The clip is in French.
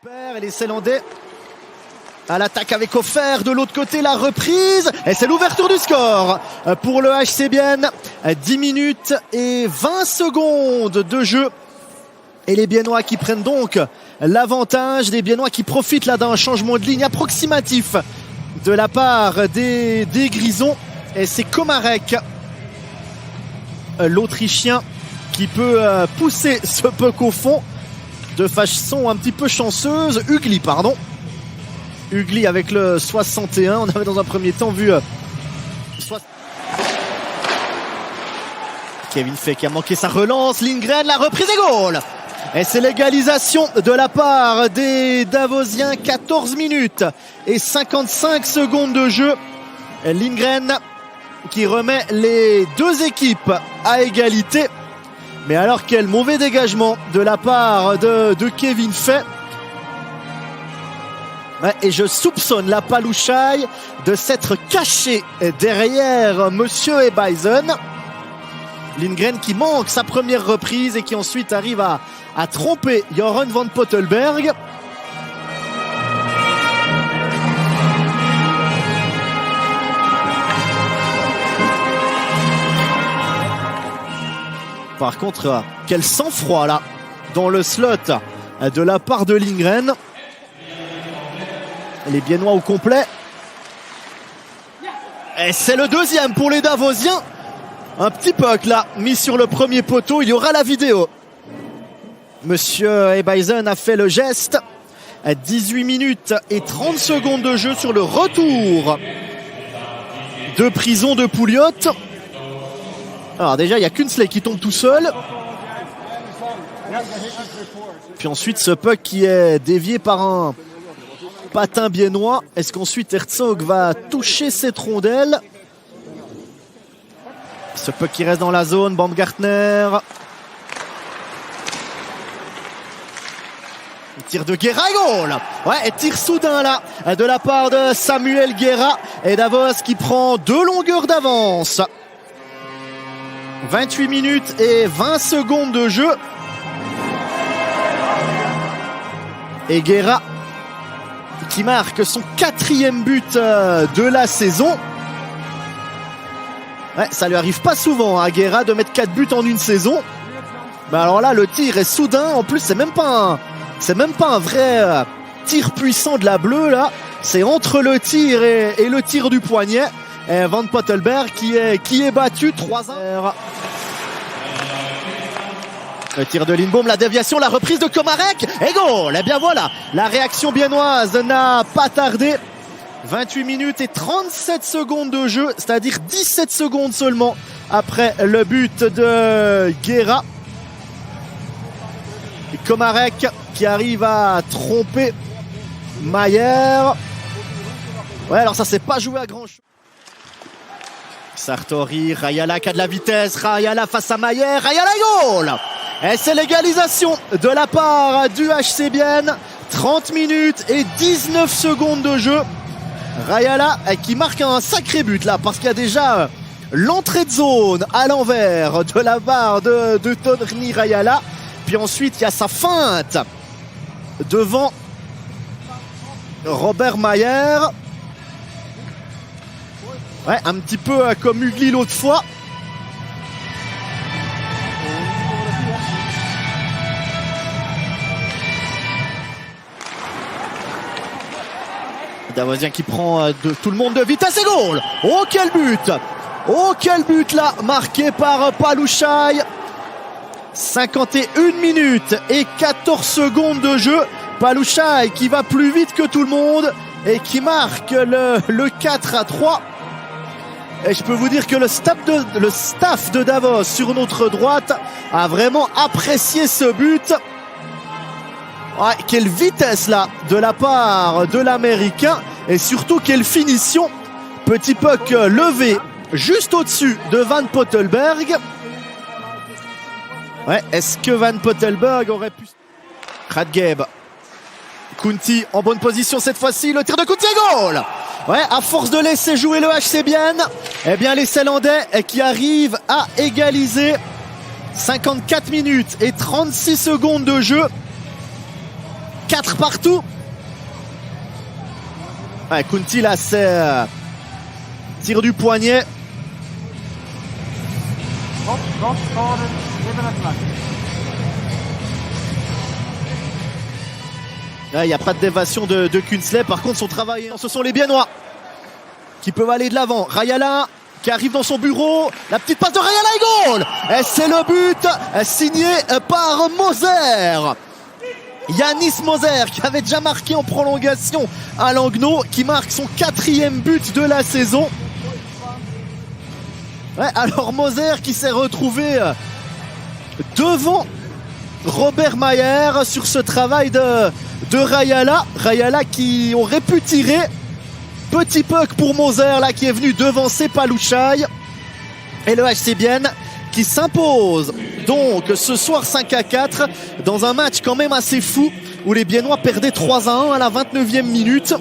Et les Ceylandais à l'attaque avec offert, de l'autre côté la reprise et c'est l'ouverture du score pour le HC Bienne. 10 minutes et 20 secondes de jeu et les Biennois qui prennent donc l'avantage, des Biennois qui profitent là d'un changement de ligne approximatif de la part des Grisons, et c'est Komarek, l'Autrichien, qui peut pousser ce puck au fond de façon un petit peu chanceuse. Ugly, pardon. Ugly avec le 61. On avait dans un premier temps vu Kevin Fay qui a manqué sa relance. Lindgren, la reprise et goal. Et c'est l'égalisation de la part des Davosiens. 14 minutes et 55 secondes de jeu. Lindgren qui remet les deux équipes à égalité. Mais alors, quel mauvais dégagement de la part de Kevin Fay. Ouais, et je soupçonne la Palouchaille de s'être caché derrière Monsieur Ebaisen. Lindgren qui manque sa première reprise et qui ensuite arrive à tromper Joran van Pottelberg. Par contre, quel sang-froid là dans le slot de la part de Lindgren. Les Biennois au complet. Et c'est le deuxième pour les Davosiens. Un petit puck là, mis sur le premier poteau. Il y aura la vidéo. Monsieur Ebaisen a fait le geste. 18 minutes et 30 secondes de jeu sur le retour de prison de Pouliot. Alors déjà, il y a Kunsley qui tombe tout seul. Puis ensuite, ce puck qui est dévié par un patin biennois. Est-ce qu'ensuite Herzog va toucher cette rondelle? Ce puck qui reste dans la zone. Baumgartner. Tir de Guerra et goal. Ouais, et tir soudain là de la part de Samuel Guerra. Et Davos qui prend 2 longueurs d'avance. 28 minutes et 20 secondes de jeu. Et Guerra qui marque son 4e but de la saison. Ouais, ça lui arrive pas souvent à Guerra de mettre 4 buts en une saison. Mais alors là, le tir est soudain. En plus, c'est même pas un vrai tir puissant de la bleue là. C'est entre le tir et le tir du poignet. Et Van Pottelberg qui est battu 3-1. Le tir de Lindbohm, la déviation, la reprise de Komarek et goal. Et bien voilà, la réaction biennoise n'a pas tardé. 28 minutes et 37 secondes de jeu, c'est-à-dire 17 secondes seulement après le but de Guerra. Et Komarek qui arrive à tromper Mayer. Ouais, alors ça s'est pas joué à grand chose. Sartori, Rayala qui a de la vitesse, Rayala face à Mayer, Rayala goal. Et c'est l'égalisation de la part du HC Bienne. 30 minutes et 19 secondes de jeu. Rayala qui marque un sacré but là, parce qu'il y a déjà l'entrée de zone à l'envers de la barre de Tony Rayala. Puis ensuite il y a sa feinte devant Robert Mayer. Ouais, un petit peu comme Ugly l'autre fois. Davosien qui prend de tout le monde de vitesse et goal. Oh quel but! Oh quel but là, marqué par Palouchaille. 51 minutes et 14 secondes de jeu. Palouchaille qui va plus vite que tout le monde et qui marque le 4-3. Et je peux vous dire que le staff de Davos sur notre droite a vraiment apprécié ce but. Ouais, quelle vitesse là de la part de l'Américain et surtout quelle finition. Petit puck levé juste au-dessus de Van Pottelberg. Ouais, est-ce que Van Pottelberg aurait pu... Radgeb. Kunti en bonne position cette fois-ci. Le tir de Kunti et goal. Ouais, à force de laisser jouer le HC Bienne, eh bien les Ceylandais qui arrivent à égaliser. 54 minutes et 36 secondes de jeu. 4 partout. Ouais, Kunti là c'est tir du poignet. Il n'y a pas de déviation de Kunsley. Par contre, son travail, ce sont les Biennois qui peuvent aller de l'avant. Rayala qui arrive dans son bureau. La petite passe de Rayala et goal. Et c'est le but signé par Moser. Yanis Moser qui avait déjà marqué en prolongation à Langnau, qui marque son 4e but de la saison. Ouais, alors Moser qui s'est retrouvé devant Robert Mayer sur ce travail de Rayala. Rayala qui aurait pu tirer. Petit puck pour Moser là qui est venu devancer Palouchaï. Et le HC Bienne qui s'impose donc ce soir 5-4 dans un match quand même assez fou où les Biennois perdaient 3-1 à la 29e minute.